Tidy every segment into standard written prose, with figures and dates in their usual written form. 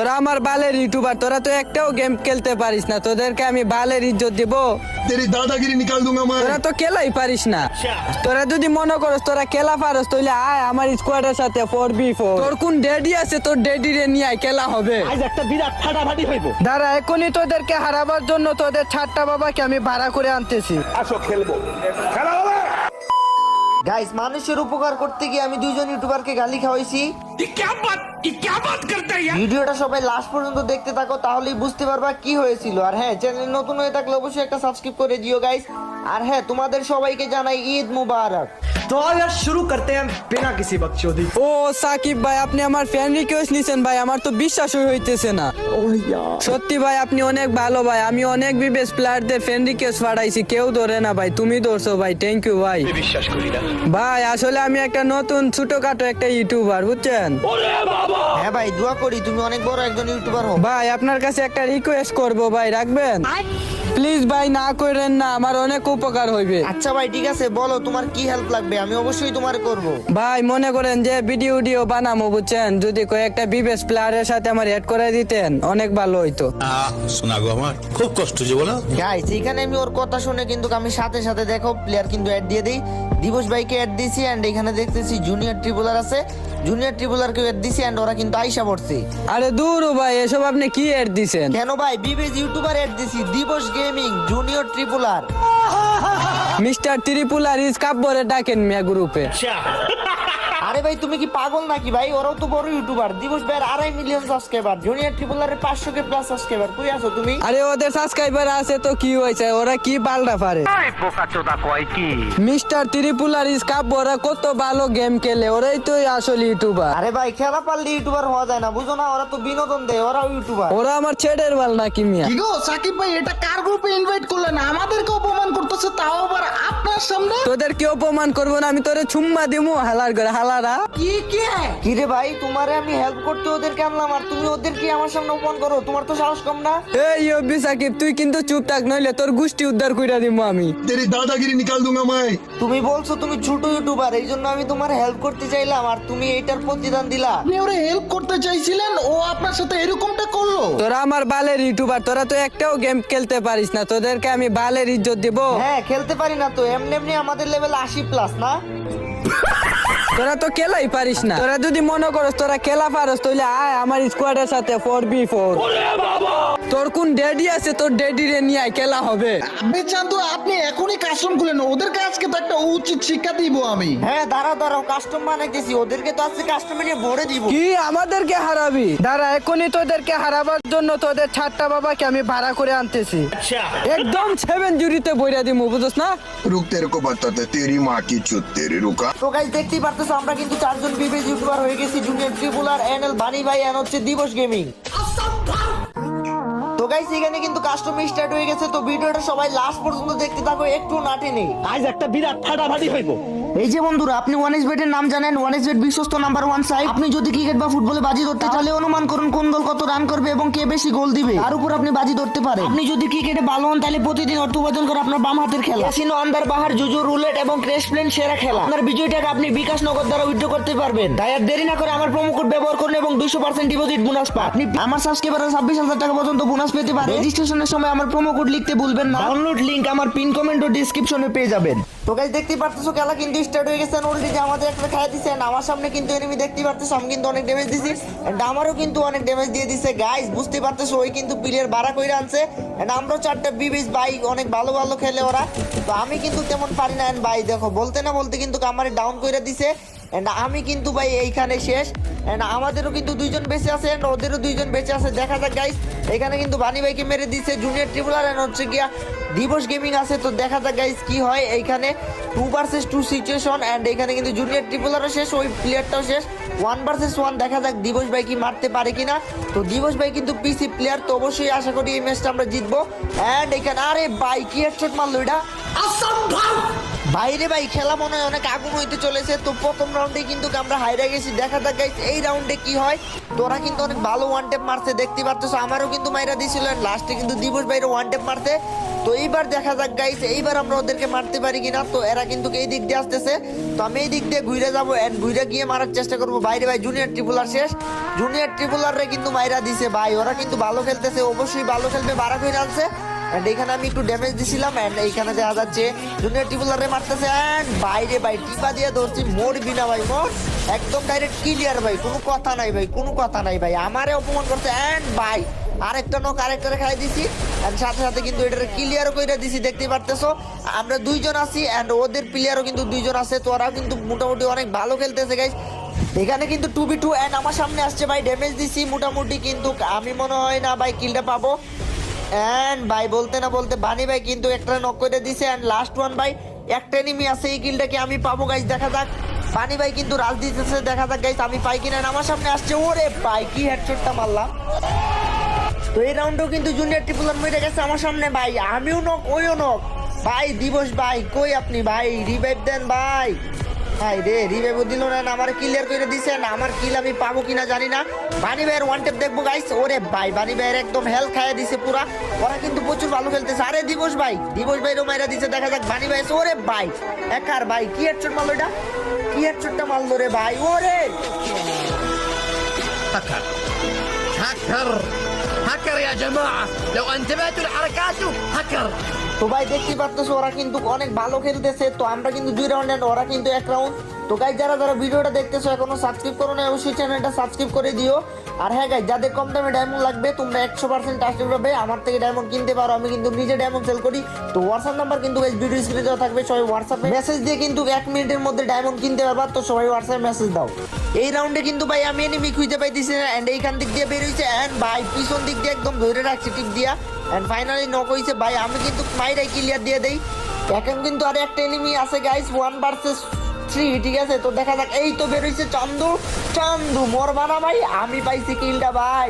তোরা আমার বালের ইউটিউবার, তোরা তো একটাও গেম খেলতে পারিস না, তোদেরকে আমি বালের ইজ্জত দিব। तेरी दादागिरी निकाल दूंगा मैं। তোরা তো খেলাই পারিস না। তোরা যদি মনে করস তোরা খেলা পারস তাহলে আয় আমার স্কোয়াডের সাথে 4v4। তোর কোন ডেডি আছে, তোর ডেডি রে নিয়ে আয়, খেলা হবে। আজ একটা বিরাট ফাটাফাটি হইব। দাঁড়া, এখনই তোদেরকে হারাবার জন্য তোদের ছাড়টা বাবাকে আমি ভাড়া করে আনতেছি। আসো খেলবো, খেলা হবে। গাইস, মানুষের উপকার করতে গিয়ে আমি দুইজন ইউটিউবারকে গালি খাওয়াইছি। ভিডিওটা সবাই লাস্ট পর্যন্ত দেখতে থাকো, তাহলেই বুঝতে পারবা কি হয়েছিল। আর হ্যাঁ, চ্যানেল নতুন হয়ে থাকলে অবশ্যই একটা সাবস্ক্রাইব করে দিও গাইস। আর হ্যাঁ, তোমাদের সবাইকে জানাই ঈদ মুবারক। तो यार शुरू करते हैं बिना किसी बकचोदी। ও সাকিব ভাই, আপনি আমার ফ্যান রিকোয়েস্ট নিছেন ভাই, আমার তো বিশ্বাসই হইতেছে না। সত্যি ভাই, আপনি অনেক ভালো ভাই। আমি অনেক বিবেস প্লেয়ারদের ফ্যান রিকোয়েস্ট পাঠাইছি, কেউ ধরে না ভাই, তুমি ধরছো ভাই, থ্যাংক ইউ ভাই। বিশ্বাস করি না ভাই আসলে আমি একটা নতুন ছোটখাটো একটা ইউটিউবার, বুঝছেন হ্যাঁ ভাই, দোয়া করি তুমি অনেক বড় একজন ইউটিউবার হও। ভাই। আপনার কাছে একটা রিকোয়েস্ট করব ভাই, রাখবেন প্লিজ ভাই, না করেন না, আমার অনেক উপকার হইবে। আচ্ছা ভাই, ঠিক আছে, বলো তোমার কি হেল্প লাগবে, আমি অবশ্যই তোমার করব। ভাই মনে করেন যে ভিডিও বানাবো, বুঝছেন, যদি কয়েকটা বিবেস প্লেয়ারের সাথে আমার অ্যাড করে দিতেন অনেক ভালো হইতো। শোনা গো আমার খুব কষ্ট যে বলো। গাইস, এখানে আমি ওর কথা শুনে কিন্তু আমি সাথে সাথে দেখো প্লেয়ার কিন্তু অ্যাড দিয়ে দিই। দিবস ভাইকে অ্যাড দিয়েছি এন্ড এখানে দেখতেছি জুনিয়র ট্রিপুলার আছে, জুনিয়র ট্রিপুলারকে অ্যাড দিয়েছি এন্ড ওরা কিন্তু আইসা পড়ছে। আরে দূর ভাই, এসব আপনি কি অ্যাড দিছেন? কেন ভাই, বিবেজ ইউটিউবার অ্যাড দিছি, দিবস গেমিং জুনিয়র ট্রিপুলার। মিস্টার ত্রিপুলার ইজ কাব্যরে ডাকেন মিয়া গ্রুপে। আরে ভাই, তুমি কি পাগল নাকি ভাই? ওরাও তো বড় ইউটিউবার। দিবস ভাইয়ের 2.5 মিলিয়ন সাবস্ক্রাইবার, জুনিয়র ট্রিপুলারের 500K প্লাস সাবস্ক্রাইবার। কই আছো তুমি? আরে ওদের সাবস্ক্রাইবার আছে তো কি হয়েছে, ওরা কি বালটা পারে। মিস্টার ত্রিপুলার ইজ কাব্য, ওরা কত ভালো গেম খেলে, ওরাই তো আসল ইউটিউবার। আরে ভাই, খেলা পারলে ইউটিউবার হওয়া যায় না, বুঝো না? ওরা তো বিনোদন দেয়, ওরাও ইউটিউবার। ওরা আমার ছেড়ের বাল নাকি মিয়া? কি গো সাকিব ভাই, এটা কার গ্রুপে ইনভাইট করলেন? আমাদেরকে অপমান করতেছে, তাও আবার আপনার সামনে। তোদের কি অপমান করবো না? আমি তোরে চুম্মা দিমু হালার করে হালারা। কি রে ভাই, তোমারে আমি হেল্প করতে ওদেরকে আনলাম আর তুমি ওদেরকে আমার সামনে অপমান করো? তোমার তো সাহস কম না? এই ইউবি সাকিব, তুই কিন্তু চুপ থাক, নইলে তোর গোষ্ঠী উদ্ধার কইরা দিমু আমি। तेरी दादागिरी निकाल दूंगा मैं। তুমি বলছো তুমি ছোট ইউটিউবার, এই জন্য আমি তোমার হেল্প করতে চাইলাম আর তুমি এইটার প্রতিদান দিলা। আপনি ওরে হেল্প করতে চাইছিলেন, ও আপনার সাথে এরকমটা করলো। তোরা আমার বালের ইউটিউবার, তোরা তো একটাও গেম খেলতে পারিস না, তোদেরকে আমি বালের ইজ্জত দিব। হ্যাঁ, খেলতে পারি না তো, এমনি এমনি আমাদের লেভেল 80+ না। তোরা তো খেলাই পারিস না। তোরা যদি মনে করস তোরা খেলা পারস তাহলে আয় আমার স্কোয়াডের সাথে 4v4। তোর কোন ডেডি আছে, তোর ডেডি রে নিয়ে আয়, খেলা হবে। আপনি চান তো আপনি এখনই কাস্টম খুলেন, ওদেরকে আজকে তো একটা উচিত শিক্ষা দিব আমি। হ্যাঁ, দাঁড়াও, কাস্টম বানাইতেছি, ওদেরকে তো আজকে কাস্টমে নিয়ে ভরে দিব। কি আমাদেরকে হারাবি? দাঁড়া, এখনই তোদেরকে হারাবার জন্য তোদের ছাড়টা বাবাকে আমি ভাড়া করে আনতেছি। একদম 7 জুড়িতে বইরা দিমু, বুঝছ না? रुक तेरे को बताते तेरी माँ की चुत तेरी रुका। তো গাইস, দেখতেই পারতেছো আমরা কিন্তু 4 জন বিবেজ ইউটিউবার হয়ে গেছি, জুনিয়র ট্রিপুলার, এনএল, বানি ভাই এন্ড হচ্ছে দিবস গেমিং। তো গাইস, এখানে কিন্তু কাস্টম স্টার্ট হয়ে গেছে, তো ভিডিওটা সবাই লাস্ট পর্যন্ত দেখতে থাকো, একটু না টেনে। আজ একটা বিরাট ফাটাফাটি হইব। এই যে বন্ধুরা, আপনি ওয়ানএক্সবেট এর নাম জানেন? ওয়ানএক্সবেট বিশ্বস্ত নাম্বার 1 সাইট। আপনি যদি ক্রিকেট বা ফুটবলে বাজি ধরতে চাইলে অনুমান করুন কোন দল কত রান করবে এবং কে বেশি গোল দিবে, তার উপর আপনি বাজি ধরতে পারেন। আপনি যদি ক্রিকেটে ভালো হন তাহলে প্রতিদিন অর্থ উপার্জন করে আপনার বাম হাতের খেলা ক্যাসিনো, আন্ডার বাহার, জুজু, রুলেট এবং ক্র্যাশ প্লেন সেরা খেলা। আপনার বিজয়ী টাকা আপনি বিকাশ নগদ দ্বারা উইথড্র করতে পারবেন। তাই আর দেরি না করে আমার প্রোমো কোড ব্যবহার করুন এবং 200% ডিপোজিট বোনাস পান। আপনি আমার সাবস্ক্রাইবাররা 26,000 টাকা পর্যন্ত বোনাস পেতে পারেন। রেজিস্ট্রেশনের সময় আমার প্রোমো কোড লিখতে ভুলবেন না। ডাউনলোড লিংক আমার পিন কমেন্ট ও ডেসক্রিপশনে পেয়ে যাবেন। তো গাইস, দেখতেই পারতেছো খেলা কিন্তু স্টার্ট হয়ে গেছে। অলরেডি আমাদের একটা খাইয়া দিছে এন্ড আমার সামনে কিন্তু এনিমি দেখতেই পারতেছো, আমি কিন্তু অনেক ড্যামেজ দিছি এন্ড আমারও কিন্তু অনেক ড্যামেজ দিয়ে দিছে। গাইস, বুঝতে পারতেছো ওই কিন্তু প্লেয়ার বাড়া কইরা আনছে এন্ড আমরাও 4টা বিবিস ভাই অনেক ভালো ভালো খেলে ওরা, তো আমি কিন্তু তেমন পারি না। এন্ড ভাই দেখো, বলতে না বলতে কিন্তু আমারে ডাউন কইরা দিছে এন্ড আমি কিন্তু ভাই এইখানে শেষ। এন্ড আমাদেরও কিন্তু 2 জন বেঁচে আছে এন্ড ওদেরও 2 জন বেঁচে আছে। দেখা যাক গাইস, এখানে কিন্তু বানি ভাইকে মেরে দিছে জুনিয়র ট্রিপুলার এন্ড হচ্ছে গিয়া দিবস গেমিং আছে। তো দেখা যাক গাইস কি হয়। এইখানে 2 ভার্সেস 2 সিচুয়েশন এন্ড এখানে কিন্তু জুনিয়র ট্রিপুলারও শেষ, ওই প্লেয়ারটাও শেষ। 1 ভার্সেস 1 দেখা যাক দিবস ভাই কি মারতে পারে কিনা। তো দিবস ভাই কিন্তু পিসি প্লেয়ার, তো অবশ্যই আশা করি এই ম্যাচটা আমরা জিতবো। এন্ড এখানে আরে ভাই কি হেডশট মারলো এটা, বাইরে ভাই খেলা মনে হয় অনেক আগুন হইতে চলেছে। তো প্রথম রাউন্ডে কিন্তু আমরা হাইরা গেছি, দেখা যাক গাইস এই রাউন্ডে কি হয়। তোরা কিন্তু অনেক ভালো ওয়ান টেপ মারছে দেখতে পাচ্ছ, আমারও কিন্তু মাইরা দিছিল, লাস্টে কিন্তু দিবস ভাইরে ওয়ান টেপ মারতে। তো এইবার দেখা যাক গাইস এইবার আমরা ওদেরকে মারতে পারি কিনা। তো এরা কিন্তু এই দিক দিয়ে আসতেছে, তো আমি এই দিক দিয়ে ঘুরে যাবো এন্ড ঘুরে গিয়ে মারার চেষ্টা করবো। বাইরে ভাই জুনিয়র ট্রিপুলার শেষ, জুনিয়র ট্রিপুলারে কিন্তু মাইরা দিছে ভাই, ওরা কিন্তু ভালো খেলতেছে, অবশ্যই ভালো খেলবে, বাড়া হয়ে যাচ্ছে। এন্ড এখানে আমি একটু ড্যামেজ দিছিলাম এন্ড এইখানে দেখা যাচ্ছে জুনিয়র টিপুলারে মারতেছে এন্ড বাইরে ভাই টিপা দিয়ে ধরছি, মরবি না ভাই মোর, একদম ডাইরেক্ট ক্লিয়ার ভাই, কোনো কথা নাই ভাই, কোনো কথা নাই ভাই, আমারে অপমান করছে এন্ড ভাই আরেকটা নক আরেকটারে খাই দিছি এন্ড সাথে সাথে কিন্তু এটারে ক্লিয়ারও কইরা দিছি, দেখতে পারতেছো আমরা দুইজন আছি এন্ড ওদের প্লেয়ারও কিন্তু দুইজন আছে। তো ওরা কিন্তু মোটামুটি অনেক ভালো খেলতেছে গাইস। এখানে কিন্তু 2v2 এন্ড আমার সামনে আসছে ভাই, ড্যামেজ দিছি মোটামুটি, কিন্তু আমি মনে হয় না ভাই কিলটা পাবো। এন্ড ভাই বলতে না বলতে বানি ভাই কিন্তু একটা নক করে দিছে এন্ড লাস্ট ওয়ান ভাই একটা এনিমি আছে, এই কিলটাকে আমি পাবো গাইস, দেখা যাক। বানি ভাই কিন্তু রাজ দিতেছে, দেখা যাক গাইস আমি পাই কিনা। আমার সামনে আসছে, ওরে ভাই কি হেডশটটা মারলাম। তো এই রাউন্ডেও কিন্তু জুনিয়র ট্রিপুলার মরে গেছে আমার সামনে ভাই, আমিও নক ওইও নক ভাই। দিবস ভাই কই আপনি ভাই, রিভাইভ দেন ভাই। ভাই রে রিভাইভ দিল না, আমার ক্লিয়ার করে দিছে না, আমার কিল আমি পাবো কিনা জানি না। বানি ভাইয়ের ওয়ান টেপ দেখবো গাইস, ওরে ভাই বানি ভাইয়ের একদম হেলথ খাইয়া দিছে পুরা, ওরা কিন্তু প্রচুর ভালো খেলতেছে। আরে দিবস ভাইরও মাইরা দিছে, দেখা যাক বানি ভাই। ওরে ভাই একার ভাই কি হেডশট মারলো এটা, কি হেডশটটা মারলো রে ভাই, ওরে هكر يا جماعة لو انتبهتوا لحركاته هكر তো ভাই দেখতে পারতেছো ওরা কিন্তু অনেক ভালো খেলতেছে। তো আমরা কিন্তু 2 রাউন্ড এন্ড ওরা কিন্তু 1 রাউন্ড। তো গাইস যারা যারা ভিডিওটা দেখতেছো এখনো সাবস্ক্রাইব করো না, অবশ্যই চ্যানেলটা সাবস্ক্রাইব করে দিও। আর হ্যাঁ গাইস যাদের কম দামে ডায়মন্ড লাগবে তোমরা 100% ট্রাস্টেড ভাবে আমার থেকে ডায়মন্ড কিনতে পারো, আমি কিন্তু নিজে ডায়মন্ড সেল করি। তো হোয়াটসঅ্যাপ নাম্বার কিন্তু গাইস ভিডিও স্ক্রিনে দেওয়া থাকবে, সবাই হোয়াটসঅ্যাপে মেসেজ দিয়ে কিন্তু 1 মিনিটের মধ্যে ডায়মন্ড কিনতে পারবা। তো সবাই হোয়াটসঅ্যাপে মেসেজ দাও। এই রাউন্ডে কিন্তু ভাই আমি এনিমি খুঁজে পাইতেছি না এন্ড এইখান দিক দিয়ে বের হইছে এন্ড ভাই পিছন দিক দিয়ে একদম ধরে রাখছে টিপ দিয়া এন্ড ফাইনালি নক হইছে ভাই, আমি কিন্তু মাইরাই ক্লিয়ার দিয়ে দেই। এখন কিন্তু আর একটা এনিমি আছে গাইস 1 ভার্সেস 3, ঠিক আছে। তো দেখা যাক, এই তো বের হইছে চান্দু মরবা না ভাই, আমি পাইছি কিলটা ভাই।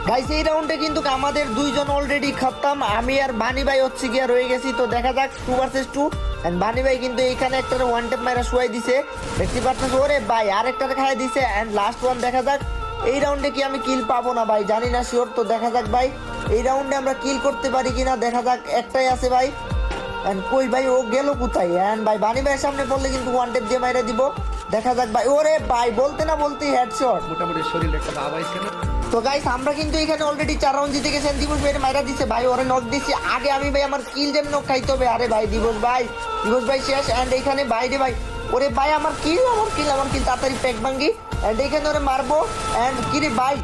গাইস এই রাউন্ডে কিন্তু আমাদের দুইজন অলরেডি খতম, আমি আর বানি ভাই হচ্ছে গিয়া রয়ে গেছি। তো দেখা যাক 2 ভার্সেস 2 এন্ড বানি ভাই কিন্তু এইখানে একটা ওয়ান টেপ মাইরা শুয়াই দিছে, দেখতে পাচ্ছেন। ওরে ভাই আরেকটা খাই দিছে এন্ড লাস্ট ওয়ান, দেখা যাক এই রাউন্ডে কি আমি কিল পাবো না ভাই, জানি না শিওর। তো দেখা যাক ভাই এই রাউন্ডে আমরা কিল করতে পারি কিনা, দেখা যাক। একটাই আছে ভাই এন্ড কই ভাই ও গেল কোথায় এন্ড ভাই বানি ভাইয়ের সামনে পড়লে কিন্তু ওয়ান টেপ দিয়ে মাইরা দিব, দেখা যাক ভাই। ওরে ভাই বলতে না বলতে হেডশট, মোটামুটি শরীরে একটা ভাব আইছে না। তো গাইস আমরা কিন্তু এখানে অলরেডি 4 রাউন্ড জিতে গেছেন। দিবস ভাই মাইরা দিছে ভাই, ওরে নক দিছি আগে আমি ভাই, আমার কিল যেন নক খাইতে হবে। আরে ভাই দিবস ভাই শেষ এন্ড এখানে বাইরে ভাই, ওরে ভাই আমার কিল তাড়াতাড়ি প্যাক ভাঙ্গি এন্ড এখানে ওরে মারবো এন্ড কি রে ভাই,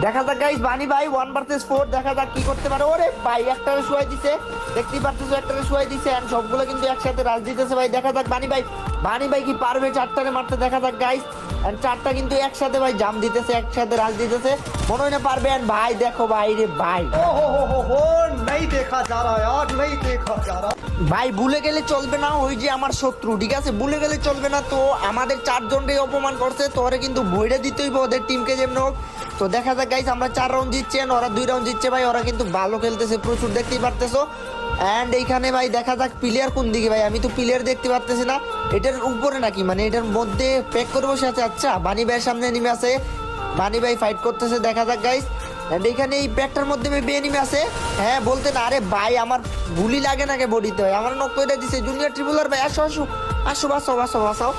দেখা যাক গাইস বানি ভাই 1 ভার্সেস 4, দেখা যাক কি করতে পারে। ওরে ভাই একটারে শুয়াই দিছে, দেখতেই পারতেছো একটারে শুয়াই দিছে এন্ড সবগুলো কিন্তু একসাথে রাজ দিতেছে ভাই, দেখা যাক বানি ভাই কি পারবে 4টারে মারতে, দেখা যাক গাইস। এন্ড 4টা কিন্তু একসাথে ভাই জাম দিতেছে, একসাথে রাজ দিতেছে, মনে হয় না পারবে। এন্ড ভাই দেখো ভাই রে ভাই, हो नहीं देखा जा रहा यार, नहीं देखा जा रहा। ভাই ভুলে গেলে চলবে না, ওই যে আমার শত্রু, ঠিক আছে, ভুলে গেলে চলবে না। তো আমাদের 4 জনকে অপমান করছে, তো ওরা কিন্তু ভইরে দিতেই হবে ওদের টিমকে যেমন হোক। তো দেখা যাক গাইস আমরা 4 রাউন্ড জিতছি and ওরা 2 রাউন্ড জিতছে ভাই, ওরা কিন্তু ভালো খেলতেছে প্রচুর, দেখতেই পারতেছো। এন্ড এইখানে ভাই দেখা যাক প্লেয়ার কোন দিকে ভাই, আমি তো প্লেয়ার দেখতে পারতেছি না। এটার উপরে নাকি, মানে এটার মধ্যে প্যাক করে বসে আছে। আচ্ছা বানি ভাইয়ের সামনে নেমে আছে, বানি ভাই ফাইট করতেছে, দেখা যাক গাইস। এন্ড এখানে এই প্যাকটার মধ্যে এনিমি আছে, হ্যাঁ বলতে না। আরে ভাই আমার গুলি লাগে নাকি বডিতে, হয় আমার নক করে দিছে জুনিয়র ট্রিপুলার ভাই, আসো বাসাও।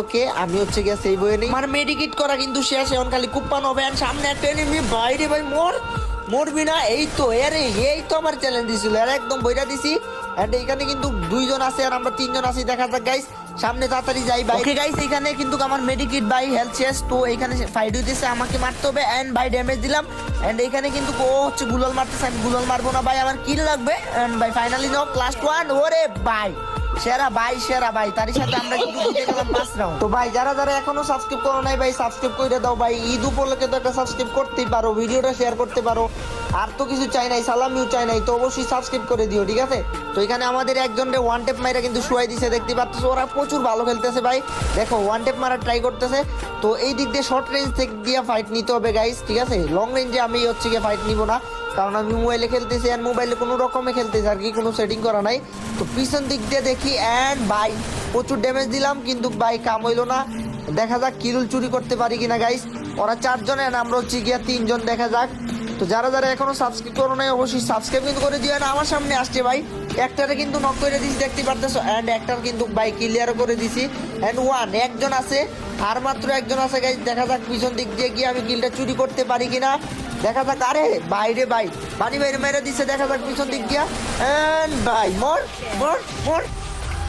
ওকে আমি হচ্ছে গিয়ে সেই বইয়ে নেই, আমার মেডিকেট করা কিন্তু শেষ, এখন খালি কুপ্পান হবে। সামনে একটা এনিমি, বাইরে ভাই মরবি না, এই তো আমার চ্যালেঞ্জ দিছিল, আর একদম বইরা দিছি। এন্ড এখানে কিন্তু 2 জন আছে আর আমরা 3 জন আছি, দেখা যাক গাইস সামনে তাড়াতাড়ি যাই ভাই। ওকে গাইস এখানে কিন্তু আমার মেডিকেট ভাই হেলথ শেষ, তো এখানে ফাইট হইতেছে, আমাকে মারতে হবে এন্ড ভাই ড্যামেজ দিলাম। এন্ড এখানে কিন্তু ও হচ্ছে গুলাল মারতেছে, আমি গুলাল মারবো না ভাই, আমার কিল লাগবে। এন্ড ভাই ফাইনালি নক, লাস্ট ওয়ান। ওরে ভাই সেরা ভাই, তারই সাথে আমরা কিন্তু জিতে গেলাম 5 রাউন্ড। তো ভাই যারা এখনো সাবস্ক্রাইব করো নাই ভাই সাবস্ক্রাইব করে দাও ভাই, ঈদ উপলক্ষে তো একটা সাবস্ক্রাইব করতেই পারো, ভিডিওটা শেয়ার করতে পারো, আর তো কিছু চাই নাই, সালামিও চাই নাই, তো অবশ্যই সাবস্ক্রাইব করে দিও, ঠিক আছে। তো এখানে আমাদের একজনের ওয়ান টেপ মাইরা কিন্তু শুয়াই দিছে, দেখতে পাচ্ছ, ওরা প্রচুর ভালো খেলতেছে ভাই, দেখো ওয়ান টেপ মারা ট্রাই করতেছে। তো এই দিক দিয়ে শর্ট রেঞ্জ থেকে দিয়ে ফাইট নিতে হবে গাইস, ঠিক আছে, লং রেঞ্জে আমি হচ্ছে গিয়ে ফাইট নিব না। কারণ আমি মোবাইলে খেলতেছি আর মোবাইলে কোনো রকমে খেলতেছি আর কি, কোনো সেটিং করা নাই। তো পিছন দিক দিয়ে দেখি অ্যান্ড ভাই প্রচুর ড্যামেজ দিলাম কিন্তু ভাই কাম হইলো না। দেখা যাক কিরুল চুরি করতে পারি কিনা গাইস। ওরা 4 জন আর আমরা হচ্ছে গিয়া 3 জন, দেখা যাক। তো যারা যারা এখনো সাবস্ক্রাইব করো নাই অবশ্যই সাবস্ক্রাইব কিন্তু করে দিও। না আমার সামনে আসছে ভাই, একটারে কিন্তু নক করে দিছি দেখতে পারতেছো, এন্ড একটার কিন্তু ভাই ক্লিয়ার করে দিছি। এন্ড ওয়ান একজন আছে, আর মাত্র একজন আছে গাইস। দেখা যাক পিছন দিক দিয়ে গিয়ে আমি কিলটা চুরি করতে পারি কিনা, দেখা যাক। আরে বাইরে ভাই বানি বাইরে মেরে দিছে, দেখা যাক পিছন দিক দিয়া। এন্ড ভাই মর মর মর,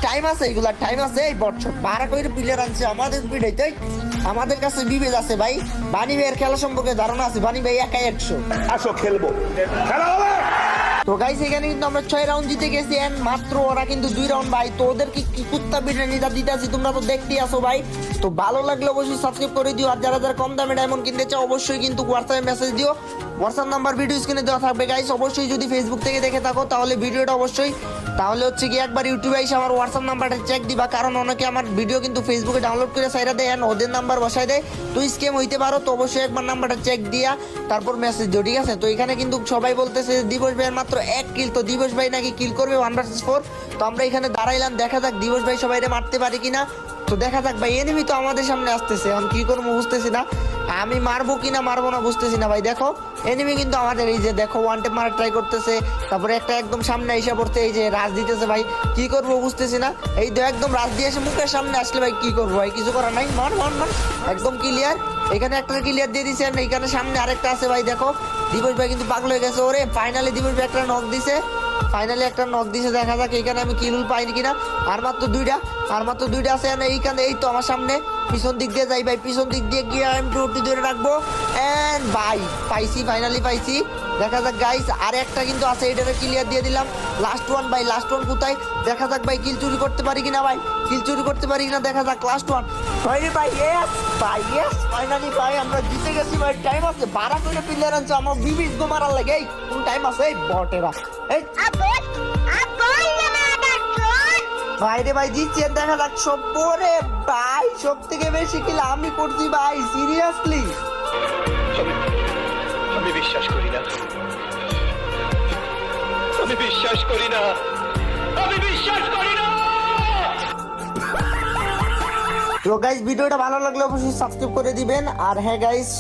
টাইম আছে, এগুলা টাইম আছে। এই বছর 12 করে প্লেয়ার আনছে আমাদের পিড়াইতে, আমাদের কাছে বিবেজ আছে ভাই। বানি ভাইয়ের খেলা সম্পর্কে ধারণা আছে, বানি ভাই একাই 100। আসো খেলবো, খেলা হবে। তো গাইস এখানে কিন্তু আমরা 6 রাউন্ড জিতে গেছি এন্ড মাত্র ওরা কিন্তু 2 রাউন্ড ভাই। তো ওদেরকে কি কুত্তা বিরিয়ানিটা দিতেছি, তোমরা তো দেখতেই আসো ভাই। তো ভালো লাগলে অবশ্যই সাবস্ক্রাইব করে দিও। আর যারা যারা কম দামে ডায়মন্ড কিনতে চাও অবশ্যই কিন্তু হোয়াটসঅ্যাপে মেসেজ দিও। হোয়াটসঅ্যাপ নাম্বার ভিডিও স্ক্রিনে দেওয়া থাকবে গাইস। অবশ্যই যদি ফেসবুক থেকে দেখে থাকো তাহলে ভিডিওটা অবশ্যই, তাহলে হচ্ছে কি একবার ইউটিউবে এসে আমার হোয়াটসঅ্যাপ নাম্বারটা চেক দিবা, কারণ অনেকে আমার ভিডিও কিন্তু ফেসবুকে ডাউনলোড করে সাইরা দেয় এন্ড ওদের নাম্বার বসায় দেয়, তো স্ক্যাম হইতে পারো। তো অবশ্যই একবার নাম্বারটা চেক দিয়া তারপর মেসেজ দিও, ঠিক আছে। তো এখানে কিন্তু সবাই বলতেছে দিবস ভাইয়ের মাত্র 1 কিল, তো দিবস ভাই নাকি কিল করবে 1 vs 4। তো আমরা এখানে দাঁড়াইলাম, দেখা যাক দিবস ভাই সবাইরে মারতে পারি কিনা। তো দেখা যাক ভাই, এনিমি তো আমাদের সামনে আসতেছে, এখন কি করবো বুঝতেছি না, আমি মারবো কিনা মারবো না বুঝতেছি না ভাই। দেখো এনিমি কিন্তু আমাদের এই যে দেখো ওয়ান টেপ মারা ট্রাই করতেছে, তারপরে একটা একদম সামনে এসে পড়তে এই যে রাজ দিতেছে ভাই, কি করবো বুঝতেছি না। এই তো একদম রাজ দিয়ে এসে মুখের সামনে আসলে ভাই কি করবো ভাই, কিছু করার নাই, মার মার মার, একদম ক্লিয়ার। এখানে একটা ক্লিয়ার দিয়ে দিছে, এখানে সামনে আরেকটা আছে ভাই। দেখো দিবস ভাই কিন্তু পাগল হয়ে গেছে, ওরে ফাইনালি দিবস ভাই একটা নক দিছে, ফাইনালি একটা নক দিছে। দেখা যাক এখানে আমি কিলুল পাইনি কিনা। আর মাত্র 2টা, আর মাত্র 2টা আছে এইখানে। এই তো আমার সামনে পিছন দিক দিয়ে যাই ভাই, পিছন দিক দিয়ে গিয়ে আমি টোটি ধরে রাখবো এন্ড ভাই পাইছি, ফাইনালি পাইছি। দেখা যাক গাইস আর একটা কিন্তু আছে, এটাকে ক্লিয়ার দিয়ে দিলাম। লাস্ট ওয়ান ভাই, লাস্ট ওয়ান কোথায়, দেখা যাক ভাই কিল চুরি করতে পারি কিনা ভাই, কিল চুরি করতে পারি কিনা, দেখা যাক। লাস্ট ওয়ান ভাই ভাই, ইয়েস ভাই, ইয়েস ফাইনালি ভাই আমরা জিতে গেছি ভাই। টাইম আছে 12 করে প্লেয়ার আনছে, আমার 20 গো মারার লাগে, এই কোন টাইম আছে এই বটেরা, এই ভাইরে ভাই জিতছে। দেখা যাক সব পরে ভাই সব থেকে বেশি কিল আমি করছি ভাই, সিরিয়াসলি আমি বিশ্বাস করি না, আমি বিশ্বাস করি না, আমি বিশ্বাস করি না। তো গাইস ভিডিওটা ভালো লাগলে অবশ্যই সাবস্ক্রাইব করে দিবেন। আর হ্যাঁ গাইস